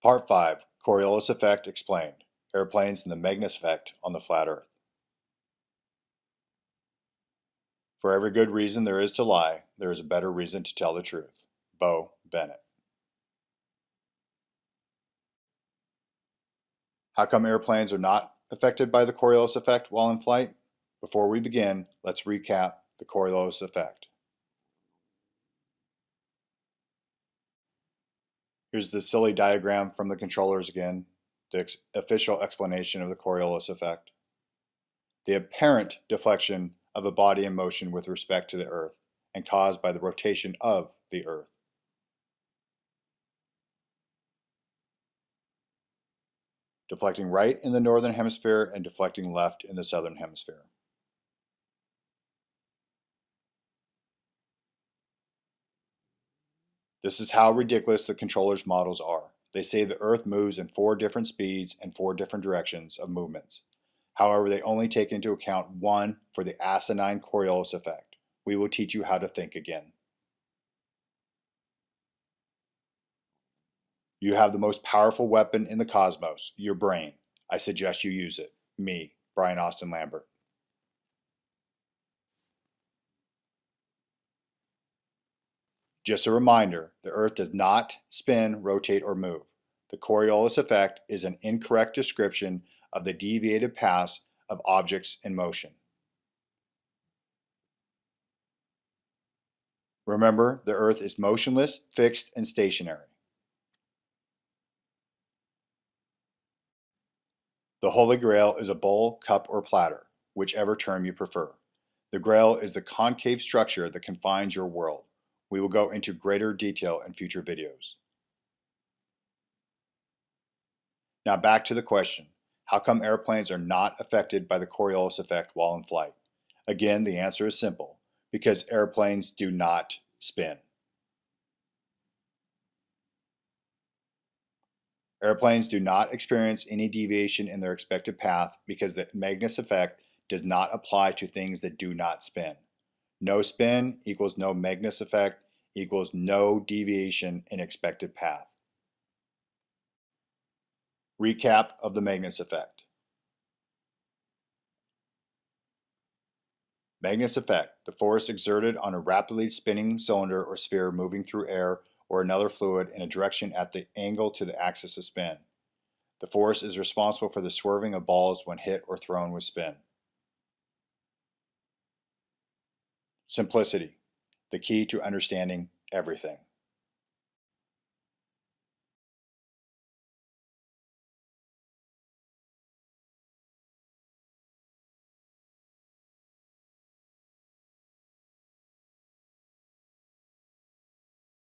Part 5, Coriolis effect explained. Airplanes and the Magnus effect on the flat Earth. For every good reason there is to lie, there is a better reason to tell the truth. Bo Bennett. How come airplanes are not affected by the Coriolis effect while in flight? Before we begin, let's recap the Coriolis effect. Here's the silly diagram from the controllers again, the official explanation of the Coriolis effect. The apparent deflection of a body in motion with respect to the Earth and caused by the rotation of the Earth. Deflecting right in the northern hemisphere and deflecting left in the southern hemisphere. This is how ridiculous the controller's models are. They say the Earth moves in 4 different speeds and 4 different directions of movements. However, they only take into account one for the asinine Coriolis effect. We will teach you how to think again. You have the most powerful weapon in the cosmos, your brain. I suggest you use it. Me, Brian Austin Lambert. Just a reminder, the Earth does not spin, rotate, or move. The Coriolis effect is an incorrect description of the deviated paths of objects in motion. Remember, the Earth is motionless, fixed, and stationary. The Holy Grail is a bowl, cup, or platter, whichever term you prefer. The Grail is the concave structure that confines your world. We will go into greater detail in future videos. Now back to the question, how come airplanes are not affected by the Coriolis effect while in flight? Again, the answer is simple, because airplanes do not spin. Airplanes do not experience any deviation in their expected path because the Magnus effect does not apply to things that do not spin. No spin equals no Magnus effect equals no deviation in expected path. Recap of the Magnus effect. Magnus effect, the force exerted on a rapidly spinning cylinder or sphere moving through air or another fluid in a direction at the angle to the axis of spin. The force is responsible for the swerving of balls when hit or thrown with spin. Simplicity, the key to understanding everything.